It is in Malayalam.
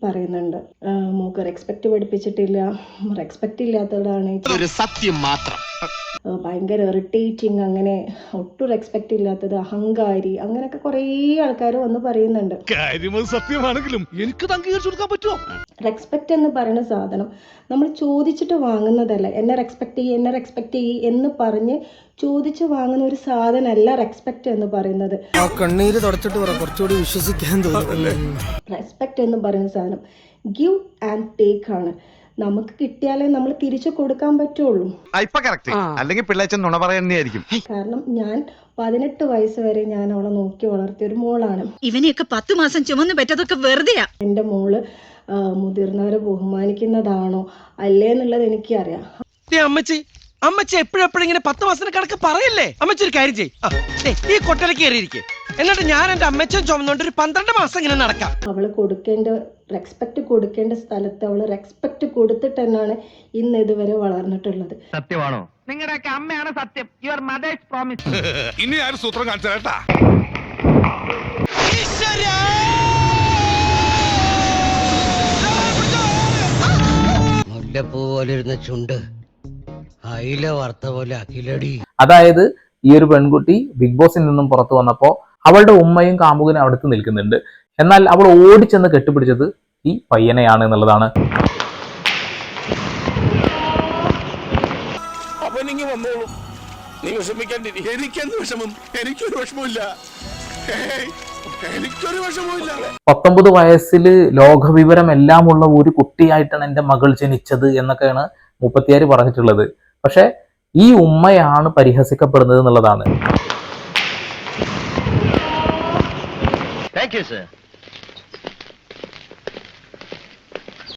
പറയുന്നുണ്ട്. മോക്ക് റെസ്പെക്റ്റ് പഠിപ്പിച്ചിട്ടില്ല, റെസ്പെക്റ്റ് ഇല്ലാത്തതാണ്, സത്യം മാത്രം, ഭയങ്കര ഇറിറ്റേറ്റിംഗ്, അങ്ങനെ ഒട്ടും റെസ്പെക്റ്റ് ഇല്ലാത്തത്, അഹങ്കാരി, അങ്ങനെയൊക്കെ കുറേ ആൾക്കാർ വന്ന് പറയുന്നുണ്ട്. സത്യമാണെങ്കിലും എനിക്ക് അംഗീകരിച്ചു കൊടുക്കാൻ പറ്റുമോ? റെസ്പെക്റ്റ് എന്ന് പറയുന്ന സാധനം നമ്മൾ ചോദിച്ചിട്ട് വാങ്ങുന്നതല്ല. എന്നെ റെസ്പെക്റ്റ് ചെയ്യ്, എന്നെ റെസ്പെക്റ്റ് ചെയ്യ് എന്ന് പറഞ്ഞ് ചോദിച്ച് വാങ്ങുന്ന ഒരു സാധനമല്ല റെസ്പെക്റ്റ് എന്ന് പറയുന്നത്. കണ്ണീര് തുടച്ചിട്ട് കുറച്ചുകൂടി വിശ്വസിക്കാൻ തോന്നുന്നു. റെസ്പെക്റ്റ് എന്ന് പറയുന്ന സാധനം ഗിവ് ആൻഡ് ടേക്ക് ആണ്. നമുക്ക് കിട്ടിയാലേ നമ്മൾ തിരിച്ചു കൊടുക്കാൻ പറ്റുള്ളൂ. അല്ലെങ്കിൽ പിള്ളേച്ചൻ നുണ പറയുന്നതായിരിക്കും. കാരണം ഞാൻ 18 വയസ്സ് വരെ ഞാൻ അവളെ നോക്കി വളർത്തിയ ഒരു മോളാണ്. ഇവനെയൊക്കെ 10 മാസം ചുമന്ന് പറ്റതൊക്കെ വെറുതെയാ. എൻ്റെ മോള് മുതിർന്നവരെ ബഹുമാനിക്കുന്നതാണോ അല്ലേ എന്നുള്ളത് എനിക്കറിയാം. അമ്മച്ചി എപ്പോഴും ഇങ്ങനെ 10 മാസത്തിന് കണക്ക് പറയല്ലേ. അമ്മച്ചി ഒരു കാര്യം ചെയ്യ്, ഈ കൊട്ടലേക്ക് കയറിയിരിക്കെ, എന്നിട്ട് ഞാൻ എന്റെ അമ്മച്ചും ചുമന്നുകൊണ്ട് ഒരു 12 മാസം ഇങ്ങനെ നടക്കാം. അവള് റെസ്പെക്ട് കൊടുക്കേണ്ട സ്ഥലത്ത് അവള് റെസ്പെക്ട് കൊടുത്തിട്ട് തന്നെയാണ് ഇന്ന് ഇതുവരെ വളർന്നിട്ടുള്ളത്. സത്യമാണോ? നിങ്ങളുടെയൊക്കെ അമ്മയാണ് സത്യം. Your mother's promise. ഇനി ആരും സൂത്രം കാണിച്ചു കേട്ടാ. മുല്ലപ്പൂ പോലിരുന്ന ചുണ്ട് അയില വറുത്ത പോലെ അഖിലടി. അതായത് ഈ ഒരു പെൺകുട്ടി ബിഗ് ബോസിൽ നിന്നും പുറത്തു വന്നപ്പോൾ അവളുടെ ഉമ്മയും കാമുകനും അടുത്ത് നിൽക്കുന്നുണ്ട്. എന്നാൽ അവൾ ഓടിച്ചെന്ന് കെട്ടിപ്പിടിച്ചത് ഈ പയ്യനെയാണ് എന്നുള്ളതാണ്. എനിക്കെന്ത് വിഷമം? എനിക്കൊരു വിഷമമില്ല. 19 വയസ്സിൽ ലോകവിവരം എല്ലാം ഉള്ള ഒരു കുട്ടിയായിട്ടാണ് എൻ്റെ മകൾ ജനിച്ചത് എന്നൊക്കെയാണ് മുപ്പത്തിയാര് പറഞ്ഞിട്ടുള്ളത്. പക്ഷെ ഈ ഉമ്മയാണ് പരിഹസിക്കപ്പെടുന്നത് എന്നുള്ളതാണ്. Thank you sir.